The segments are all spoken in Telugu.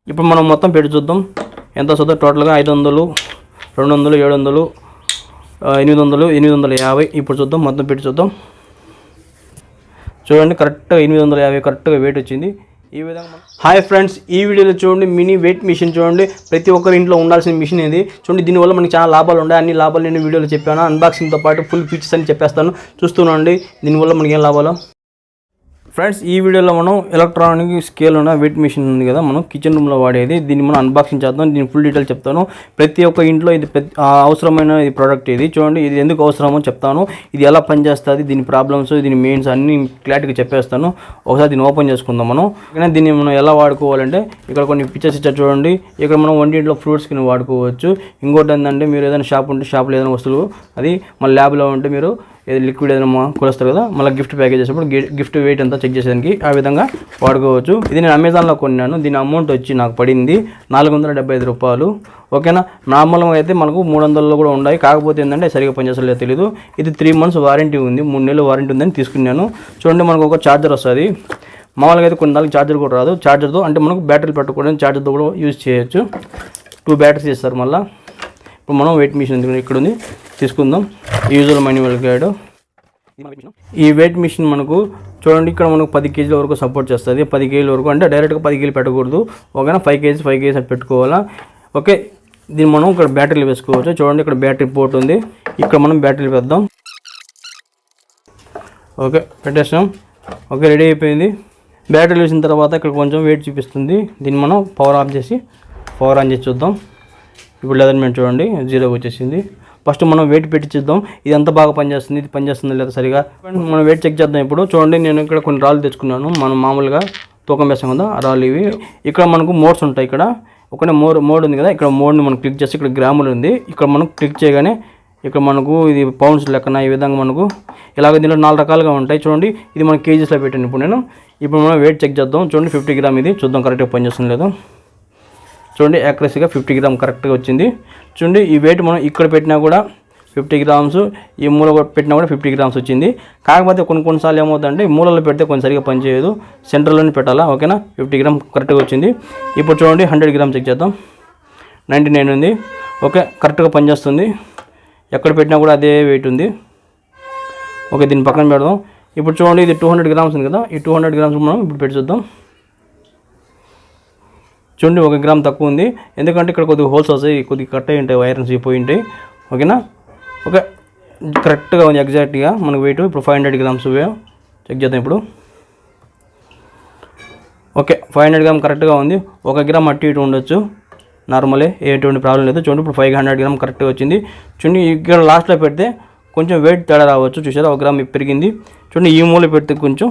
ఇప్పుడు మనం మొత్తం పెట్టి చూద్దాం ఎంత వస్తుందో. టోటల్గా 500, 200, 700, 800, 850. ఇప్పుడు చూద్దాం మొత్తం పెట్టి చూద్దాం. చూడండి కరెక్ట్గా 850 కరెక్ట్గా వెయిట్ వచ్చింది. ఈ విధంగా హాయ్ ఫ్రెండ్స్, ఈ వీడియోలో చూడండి మినీ వెయిట్ మిషన్ చూడండి. ప్రతి ఒక్కరి ఇంట్లో ఉండాల్సిన మిషన్ ఇది. చూడండి దీనివల్ల మనకి చాలా లాభాలు ఉన్నాయి. అన్ని లాభాలు నేను వీడియోలో చెప్పాను. అన్బాక్సింగ్తో పాటు ఫుల్ ఫీచర్స్ అని చెప్పేస్తాను. చూస్తున్నాండి దీనివల్ల మనకి ఏం లాభాలు. ఫ్రెండ్స్, ఈ వీడియోలో మనం ఎలక్ట్రానిక్ స్కేల్ ఉన్న వెయిట్ మిషన్ ఉంది కదా, మనం కిచెన్ రూమ్లో వాడేది. దీన్ని మనం అన్బాక్సింగ్ చేద్దాం. దీని ఫుల్ డీటెయిల్ చెప్తాను. ప్రతి ఒక్క ఇంట్లో ఇది అవసరమైన ఇది ప్రోడక్ట్ ఇది. చూడండి ఇది ఎందుకు అవసరమో చెప్తాను. ఇది ఎలా పనిచేస్తుంది, దీని ప్రాబ్లమ్స్, దీని మెయిన్స్ అన్ని క్లారిటీగా చెప్పేస్తాను. ఒకసారి దీన్ని ఓపెన్ చేసుకుందాం మనం. కానీ దీన్ని మనం ఎలా వాడుకోవాలంటే ఇక్కడ కొన్ని పిక్చర్స్ ఇచ్చారు చూడండి. ఇక్కడ మనం వంటింట్లో ఫ్రూట్స్ కింద వాడుకోవచ్చు. ఇంకోటి ఏంటంటే మీరు ఏదైనా షాప్ ఉంటే షాప్లో ఏదైనా వస్తువులు అది మన ల్యాబ్లో ఉంటే మీరు ఏదో లిక్విడ్ ఏదైనా కొలుస్తారు కదా, మళ్ళీ గిఫ్ట్ ప్యాకేజ్ చేసేప్పుడు గిఫ్ట్ వెయిట్ అంతా చెక్ చేసేదానికి ఆ విధంగా వాడుకోవచ్చు. ఇది నేను అమెజాన్లో కొన్నాను. దీని అమౌంట్ వచ్చి నాకు పడింది 475 రూపాయలు. ఓకేనా. నార్మల్గా అయితే మనకు 300లో కూడా ఉన్నాయి. కాకపోతే ఏంటంటే సరిగ్గా పనిచేస్తలేదు తెలియదు. ఇది 3 months వారంటీ ఉంది, 3 నెలలు వారంటీ ఉందని తీసుకున్నాను. చూడండి మనకు ఒక ఛార్జర్ వస్తుంది. మామూలుగా అయితే కొన్ని దానికి ఛార్జర్ కూడా రాదు. ఛార్జర్తో అంటే మనకు బ్యాటరీలు పెట్టుకోవడానికి ఛార్జర్తో కూడా యూజ్ చేయొచ్చు. 2 బ్యాటరీస్ ఇస్తారు మళ్ళీ. ఇప్పుడు మనం వెయిట్ మిషన్ ఇక్కడ ఉంది తీసుకుందాం. Usual manual guide. ఈ వెయిట్ మిషన్ మనకు చూడండి ఇక్కడ మనకు 10 kg వరకు సపోర్ట్ చేస్తుంది. 10 kg వరకు అంటే డైరెక్ట్గా 10 kg పెట్టకూడదు. ఓకేనా. 5 kg అని పెట్టుకోవాలా. ఓకే. దీన్ని మనం ఇక్కడ బ్యాటరీలు వేసుకోవచ్చు. చూడండి ఇక్కడ బ్యాటరీ పోర్ట్ ఉంది. ఇక్కడ మనం బ్యాటరీలు పెడదాం. ఓకే పెట్టేస్తాం. ఓకే రెడీ అయిపోయింది. బ్యాటరీలు వేసిన తర్వాత ఇక్కడ కొంచెం వెయిట్ చూపిస్తుంది. దీన్ని మనం పవర్ ఆన్ చేసి చూద్దాం. ఇప్పుడు లెదర్మెంట్ చూడండి 0 వచ్చేసింది. ఫస్ట్ మనం వెయిట్ పెట్టి చూద్దాం ఇది ఎంత బాగా పనిచేస్తుంది, ఇది పనిచేస్తుందో లేదా సరిగా. మనం వెయిట్ చెక్ చేద్దాం. ఇప్పుడు చూడండి నేను ఇక్కడ కొన్ని రాళ్ళు తెచ్చుకున్నాను. మనం మామూలుగా తూకం వేస్తాం కదా ఆ రాళ్ళు ఇవి. ఇక్కడ మనకు మోడ్స్ ఉంటాయి. ఇక్కడ ఒకనే మోడ్ ఉంది కదా, ఇక్కడ మోడ్ని మనం క్లిక్ చేసి ఇక్కడ గ్రాములు ఉంది. ఇక్కడ మనం క్లిక్ చేయగానే ఇక్కడ మనకు ఇది పౌండ్స్ లెక్కన ఈ విధంగా మనకు ఇలాగ దీంట్లో 4 రకాలుగా ఉంటాయి. చూడండి ఇది మనం కేజీస్లో పెట్టాను ఇప్పుడు మనం వెయిట్ చెక్ చేద్దాం. చూడండి 50 గ్రామ్ ఇది. చూద్దాం కరెక్ట్గా పనిచేస్తుంది లేదు. చూడండి యాక్యురసీగా 50 గ్రామ్ కరెక్ట్గా వచ్చింది. చూడండి ఈ వెయిట్ మనం ఇక్కడ పెట్టినా కూడా 50 గ్రామ్స్, ఈ మూల పెట్టినా కూడా 50 గ్రామ్స్ వచ్చింది. కాకపోతే కొన్నిసార్లు ఏమవుతుందంటే మూలలో పెడితే కొంచెం సరిగా పనిచేయదు, సెంటర్లోనే పెట్టాలా. ఓకేనా. 50 గ్రామ్ కరెక్ట్గా వచ్చింది. ఇప్పుడు చూడండి 100 గ్రామ్ చెక్ చేద్దాం. 99 ఉంది. ఓకే కరెక్ట్గా పనిచేస్తుంది. ఎక్కడ పెట్టినా కూడా అదే వెయిట్ ఉంది. ఓకే దీన్ని పక్కన పెడదాం. ఇప్పుడు చూడండి ఇది 200 గ్రామ్స్ ఉంది కదా, ఈ 200 గ్రామ్స్ మనం ఇప్పుడు పెట్టి చూద్దాం. చూడండి 1 గ్రామ్ తక్కువ ఉంది. ఎందుకంటే ఇక్కడ కొద్దిగా హోల్స్ వస్తాయి, కొద్దిగా కట్ అయి ఉంటాయి, వైరన్స్ పోయి ఉంటాయి. ఓకేనా. ఓకే కరెక్ట్గా ఉంది ఎగ్జాక్ట్గా మనకు వెయిట్. ఇప్పుడు 500 గ్రామ్స్ చెక్ చేద్దాం ఇప్పుడు. ఓకే 500 గ్రామ్ కరెక్ట్గా ఉంది. 1 గ్రామ్ అటు ఇటు ఉండొచ్చు, నార్మలే, ఎటువంటి ప్రాబ్లం లేదు. చూడండి ఇప్పుడు 500 గ్రామ్ కరెక్ట్గా వచ్చింది. చూడండి ఇక్కడ లాస్ట్లో పెడితే కొంచెం వెయిట్ తేడా రావచ్చు. చూసారా 1 గ్రామ్ పెరిగింది. చూడండి ఈ మూల పెడితే కొంచెం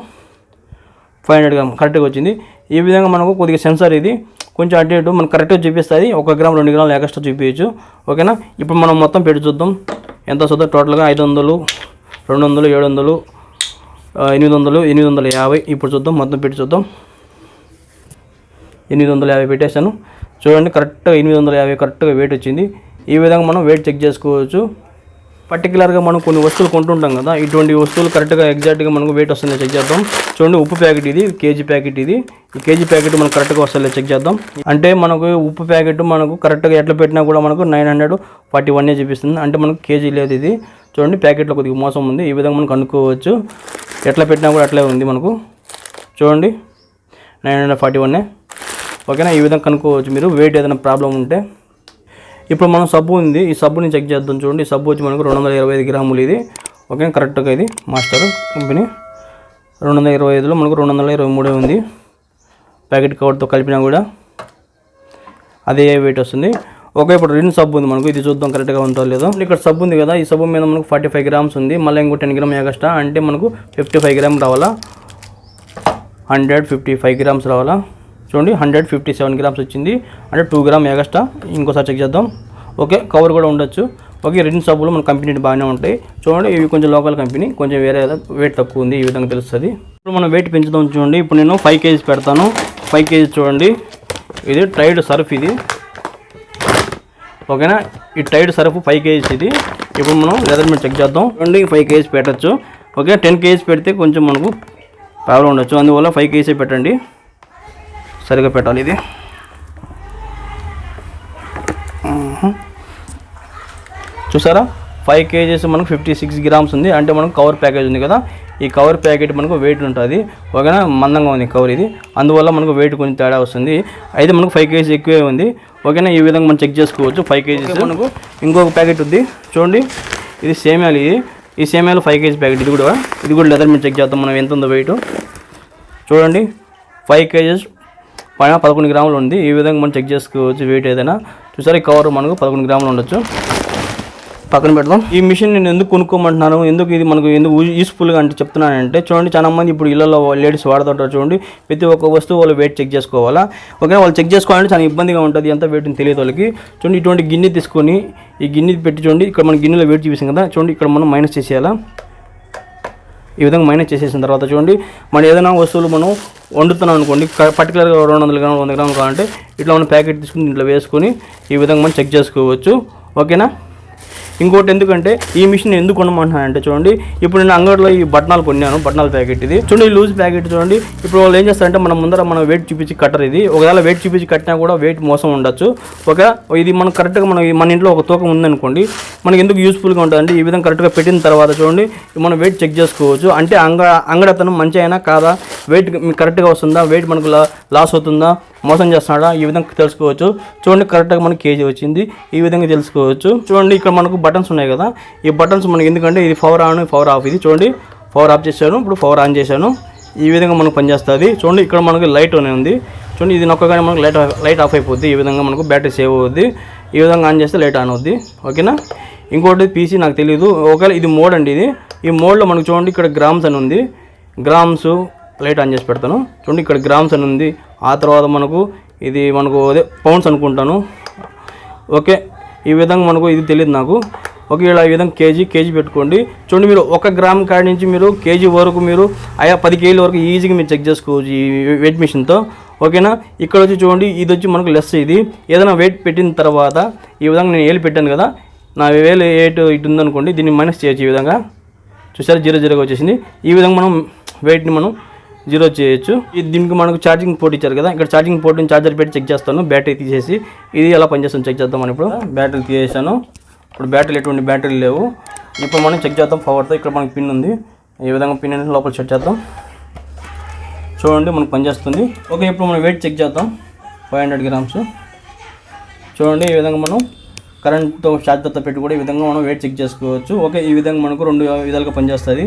500 గ్రామ్ కరెక్ట్గా వచ్చింది. ఈ విధంగా మనకు కొద్దిగా సెన్సార్ ఇది కొంచెం అటు ఇటు మనకు కరెక్ట్గా చూపిస్తుంది. 1 గ్రామ్ 2 గ్రాములు ఎక్స్ట్రా చూపించచ్చు. ఓకేనా. ఇప్పుడు మనం మొత్తం పెట్టి చూద్దాం ఎంత వస్తుందో. టోటల్గా 500, 200, 700, 800, 850. ఇప్పుడు చూద్దాం మొత్తం పెట్టి చూద్దాం. 850 పెట్టేశాను. చూడండి కరెక్ట్గా 850 కరెక్ట్గా వెయిట్ వచ్చింది. ఈ విధంగా మనం వెయిట్ చెక్ చేసుకోవచ్చు. పర్టికులర్గా మనం కొన్ని వస్తువులు కొంటుంటాం కదా, ఇటువంటి వస్తువులు కరెక్ట్గా ఎగ్జాక్ట్గా మనకు వెయిట్ వస్తుందో చెక్ చేద్దాం. చూడండి ఉప్పు ప్యాకెట్ ఇది, కేజీ ప్యాకెట్ ఇది. ఈ కేజీ ప్యాకెట్ మనకు కరెక్ట్గా వస్తుందో చెక్ చేద్దాం. అంటే మనకు ఉప్పు ప్యాకెట్ మనకు కరెక్ట్గా ఎట్లా పెట్టినా కూడా మనకు 941 చూపిస్తుంది. అంటే మనకు కేజీ లేదు ఇది. చూడండి ప్యాకెట్లో కొద్దిగా మోసం ఉంది. ఈ విధంగా మనకు అనుకోవచ్చు. ఎట్లా పెట్టినా కూడా అట్లే ఉంది మనకు. చూడండి 941. ఓకేనా. ఈ విధంగా కనుక్కోవచ్చు మీరు వెయిట్ ఏదైనా ప్రాబ్లం ఉంటే. ఇప్పుడు మనం సబ్బు ఉంది, ఈ సబ్బుని చెక్ చేద్దాం. చూడండి ఈ సబ్బు వచ్చి మనకు 225 గ్రాములు ఇది. ఓకే కరెక్ట్గా ఇది మాస్టర్ కంపెనీ 225లో మనకు 223 ఉంది. ప్యాకెట్ కవర్తో కలిపినా కూడా అదే వెయిట్ వస్తుంది. ఓకే ఇప్పుడు రిన్ సబ్బు ఉంది మనకు, ఇది చూద్దాం కరెక్ట్గా ఉందో లేదో. ఇక్కడ సబ్బు ఉంది కదా, ఈ సబ్బు మీద మనకు 45 గ్రామ్స్ ఉంది. మళ్ళీ ఇంకో 10 గ్రామ్ ఎక్స్ట్రా అంటే మనకు 55 గ్రామ్ రావాలా. 155 గ్రామ్స్ రావాలా. చూడండి 157 గ్రామ్స్ వచ్చింది. అంటే 2 గ్రామ్ ఎక్స్ట్రా. ఇంకోసారి చెక్ చేద్దాం. ఓకే కవర్ కూడా ఉండొచ్చు. ఓకే రెండు సబ్బులు మన కంపెనీ బాగానే ఉంటాయి. చూడండి ఇవి కొంచెం లోకల్ కంపెనీ, కొంచెం వేరే వెయిట్ తక్కువ ఉంది, ఈ విధంగా తెలుస్తుంది. ఇప్పుడు మనం వెయిట్ పెంచుదాం. చూడండి ఇప్పుడు నేను 5 kg పెడతాను. 5 kg చూడండి ఇది టైడ్ సర్ఫ్ ఇది. ఓకేనా. ఈ టైడ్ సర్ఫ్ 5 kg ఇది. ఇప్పుడు మనం లెదర్మెంట్ చెక్ చేద్దాం. చూడండి 5 kg పెట్టచ్చు. ఓకే 10 kg పెడితే కొంచెం మనకు ప్రాబ్లం ఉండొచ్చు, అందువల్ల 5 kg పెట్టండి, సరిగా పెట్టాలి ఇది. చూసారా 5 kgs మనకు 56 grams ఉంది. అంటే మనకు కవర్ ప్యాకేజ్ ఉంది కదా, ఈ కవర్ ప్యాకెట్ మనకు వెయిట్ ఉంటుంది. ఓకేనా, మందంగా ఉంది కవర్ ఇది, అందువల్ల మనకు వెయిట్ కొంచెం తేడా వస్తుంది. అయితే మనకు 5 kgs ఎక్కువే ఉంది. ఓకేనా, ఈ విధంగా మనం చెక్ చేసుకోవచ్చు. 5 kgs మనకు ఇంకొక ప్యాకెట్ ఉంది చూడండి, ఇది సేమియాలు. ఈ సేమియాలు 5 kg ప్యాకెట్. ఇది కూడా లెదర్ మీద చెక్ చేద్దాం మనం ఎంత ఉందో వెయిట్. చూడండి 5 kgs పైన 11 గ్రాములు ఉంది. ఈ విధంగా మనం చెక్ చేసుకోవచ్చు వెయిట్ ఏదైనా. చూసారా, ఈ కవర్ మనకు 11 గ్రాములు ఉండొచ్చు. పక్కన పెడదాం. ఈ మిషన్ నేను ఎందుకు కొనుక్కోమంటున్నాను, ఎందుకు ఇది మనకు ఎందుకు యూస్ఫుల్గా అంటే చెప్తున్నానంటే, చూడండి చాలా మంది ఇప్పుడు ఇళ్లలో లేడీస్ వాడుతుంటారు. చూడండి ప్రతి ఒక్క వస్తువు వాళ్ళు వెయిట్ చెక్ చేసుకోవాలా. ఓకే, వాళ్ళు చెక్ చేసుకోవాలంటే చాలా ఇబ్బందిగా ఉంటుంది, ఎంత వెయిట్ తెలియదు వాళ్ళకి. చూడండి ఇటువంటి గిన్నె తీసుకొని ఈ గిన్నె పెట్టి చూడండి, ఇక్కడ మన గిన్నెలో వెయిట్ చూపిస్తాం కదా, చూడండి ఇక్కడ మనం మైనస్ చేసేయాలా. ఈ విధంగా మైనస్ చేసేసిన తర్వాత చూడండి, మనం ఏదైనా వస్తువులు మనం వండుతున్నాం అనుకోండి, పర్టికులర్గా 200 గ్రాములు 100 గ్రాములు కావాలంటే ఇట్లా మనం ప్యాకెట్ తీసుకుని ఇంట్లో వేసుకొని ఈ విధంగా మనం చెక్ చేసుకోవచ్చు. ఓకేనా, ఇంకోటి ఎందుకంటే ఈ మిషన్ ఎందుకు కొనమంటున్నానంటే, చూడండి ఇప్పుడు నేను అంగడిలో ఈ బట్టనాలు కొన్నాను, బట్టనాల ప్యాకెట్ ఇది. చూడండి లూజ్ ప్యాకెట్ చూడండి. ఇప్పుడు వాళ్ళు ఏం చేస్తారంటే మన ముందర మనం వెయిట్ చూపించి కట్టరు. ఇది ఒకవేళ వెయిట్ చూపించి కట్టినా కూడా వెయిట్ మోసం ఉండొచ్చు. ఓకే, ఇది మనం కరెక్ట్గా మన ఇంట్లో ఒక తూకం ఉందనుకోండి, మనకి ఎందుకు యూస్ఫుల్గా ఉంటుందంటే, ఈ విధంగా కరెక్ట్గా పెట్టిన తర్వాత చూడండి మనం వెయిట్ చెక్ చేసుకోవచ్చు. అంటే అంగడి అతను మంచి అయినా కాదా, వెయిట్ మీకు కరెక్ట్గా వస్తుందా, వెయిట్ మనకు లాస్ అవుతుందా, మోసం చేస్తున్నాడా, ఈ విధంగా తెలుసుకోవచ్చు. చూడండి కరెక్ట్గా మనకి కేజీ వచ్చింది, ఈ విధంగా తెలుసుకోవచ్చు. చూడండి ఇక్కడ మనకు బటన్స్ ఉన్నాయి కదా, ఈ బటన్స్ మనకి ఎందుకంటే ఇది పవర్ ఆన్ పవర్ ఆఫ్. ఇది చూడండి పవర్ ఆఫ్ చేశాను, ఇప్పుడు పవర్ ఆన్ చేశాను, ఈ విధంగా మనకు పనిచేస్తుంది. చూడండి ఇక్కడ మనకి లైట్ అనే ఉంది. చూడండి ఇది నొక్కగానే మనకు లైట్ ఆఫ్ అయిపోద్ది. ఈ విధంగా మనకు బ్యాటరీ సేవ్ అవుద్ది. ఈ విధంగా ఆన్ చేస్తే లైట్ ఆన్ అవుద్ది. ఓకేనా, ఇంకోటి పీసీ నాకు తెలియదు. ఒకవేళ ఇది మోడ్ అండి. ఈ మోడ్లో మనకు చూడండి ఇక్కడ గ్రామ్స్ అని ఉంది. గ్రామ్స్ లైట్ ఆన్ చేసి పెడతాను. చూడండి ఇక్కడ గ్రామ్స్ అని ఉంది. ఆ తర్వాత మనకు ఇది మనకు అదే పౌండ్స్ అనుకుంటాను. ఓకే, ఈ విధంగా మనకు ఇది తెలియదు నాకు. ఓకే, ఇలా ఈ విధంగా కేజీ పెట్టుకోండి. చూడండి మీరు 1 గ్రామ్ కాడి నుంచి మీరు కేజీ వరకు మీరు 10 kg వరకు ఈజీగా మీరు చెక్ చేసుకోవచ్చు ఈ వెయిట్ మిషన్తో. ఓకేనా, ఇక్కడ వచ్చి చూడండి ఇది వచ్చి మనకు లెస్. ఇది ఏదైనా వెయిట్ పెట్టిన తర్వాత ఈ విధంగా నేను వేలు పెట్టాను కదా, నా వేలు ఇటు ఉందనుకోండి, దీన్ని మైనస్ చేయొచ్చు. ఈ విధంగా చూసారు 0 వచ్చేసింది. ఈ విధంగా మనం వెయిట్ని మనం 0 చేయొచ్చు. దీనికి మనకు ఛార్జింగ్ పోర్ట్ ఇచ్చారు కదా, ఇక్కడ ఛార్జింగ్ పోర్ట్ ఛార్జర్ పెట్టి చెక్ చేస్తాను. బ్యాటరీ తీసేసి ఇది ఎలా పనిచేస్తుందో చెక్ చేద్దాం. మనం ఇప్పుడు బ్యాటరీ తీసేసాను. ఇప్పుడు బ్యాటరీలు ఎటువంటి బ్యాటరీలు లేవు. ఇప్పుడు మనం చెక్ చేద్దాం పవర్తో. ఇక్కడ మనకి పిన్ ఉంది, ఈ విధంగా పిన్ లోపల సెట్ చేద్దాం. చూడండి మనకు పనిచేస్తుంది. ఓకే, ఇప్పుడు మనం వెయిట్ చెక్ చేద్దాం. 500 గ్రామ్స్. చూడండి ఈ విధంగా మనం కరెంట్తో ఛార్జర్తో పెట్టి కూడా ఈ విధంగా మనం వెయిట్ చెక్ చేసుకోవచ్చు. ఓకే, ఈ విధంగా మనకు 2 విధాలుగా పనిచేస్తుంది.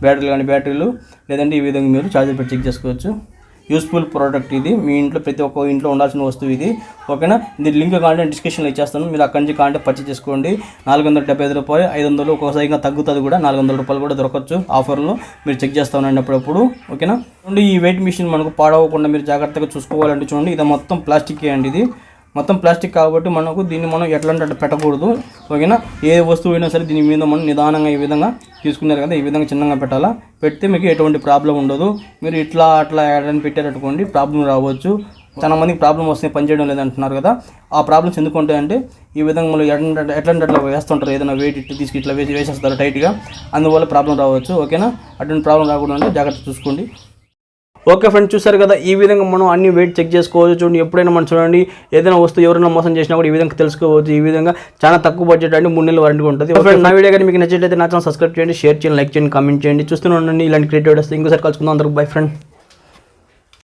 బ్యాటరీలు లేదంటే ఈ విధంగా మీరు ఛార్జర్ పెట్టి చెక్ చేసుకోవచ్చు. యూస్ఫుల్ ప్రోడక్ట్ ఇది, మీ ఇంట్లో ప్రతి ఒక్క ఇంట్లో ఉండాల్సిన వస్తువు ఇది. ఓకేనా, దీని లింక్ కావాలంటే డిస్క్రిప్షన్లో ఇచ్చేస్తాను, మీరు అక్కడి నుంచి కావాలంటే పర్చేస్ చేసుకోండి. 475 రూపాయలు, 500 ఒక్కోసారి ఇంకా తగ్గుతుంది కూడా, 400 రూపాయలు కూడా దొరకచ్చు ఆఫర్లో. మీరు చెక్ చేస్తా ఉండండి అప్పుడప్పుడు. ఓకేనా, చూడండి ఈ వెయిట్ మిషన్ మనకు పాడవకుండా మీరు జాగ్రత్తగా చూసుకోవాలంటే చూడండి, ఇది మొత్తం ప్లాస్టిక్ అండి. ఇది మొత్తం ప్లాస్టిక్ కాబట్టి మనకు దీన్ని మనం ఎట్లా పెట్టకూడదు. ఓకేనా, ఏ వస్తువు అయినా సరే దీని మీద మనం నిదానంగా ఈ విధంగా తీసుకున్నారు కదా, ఈ విధంగా చిన్నగా పెట్టాలా. పెడితే మీకు ఎటువంటి ప్రాబ్లం ఉండదు. మీరు ఇట్లా ఎడని పెట్టారనుకోండి ప్రాబ్లం రావచ్చు. చాలా మందికి ప్రాబ్లం వస్తే పనిచేయడం లేదంటున్నారు కదా, ఆ ప్రాబ్లమ్స్ ఎందుకు ఉంటాయంటే ఈ విధంగా మనం ఎట్లా వేస్తుంటారు, ఏదైనా వెయిట్ తీసుకు ఇట్లా వేసేస్తారు టైట్గా, అందువల్ల ప్రాబ్లం రావచ్చు. ఓకేనా, అటువంటి ప్రాబ్లం రాకుండా అంటే జాగ్రత్త చూసుకోండి. ఓకే ఫ్రెండ్స్, చూసారు కదా ఈ విధంగా మనం అన్ని వెయిట్ చెక్ చేసుకోవచ్చు. చూడండి ఎప్పుడైనా మనం చూడండి ఏదైనా వస్తువు ఎవరైనా మోసం చేసినా కూడా ఈ విధంగా తెలుసుకోవచ్చు. ఈ విధంగా చాలా తక్కువ బడ్జెట్ అంటే 3 నెలల వారంటీ ఉంటుంది. ఫ్రెండ్స్, నా వీడియో కానీ మీకు నచ్చినట్లయితే నా ఛానల్ సబ్స్క్రైబ్ చేయండి, షేర్ చేయండి, లైక్ చేయండి, కామెంట్ చేయండి. చూస్తూనే ఉండండి ఇలాంటి క్రియేటివ్ వీడియోస్. ఇంకోసారి కలుసుకుందాం. అందరికి బై ఫ్రెండ్.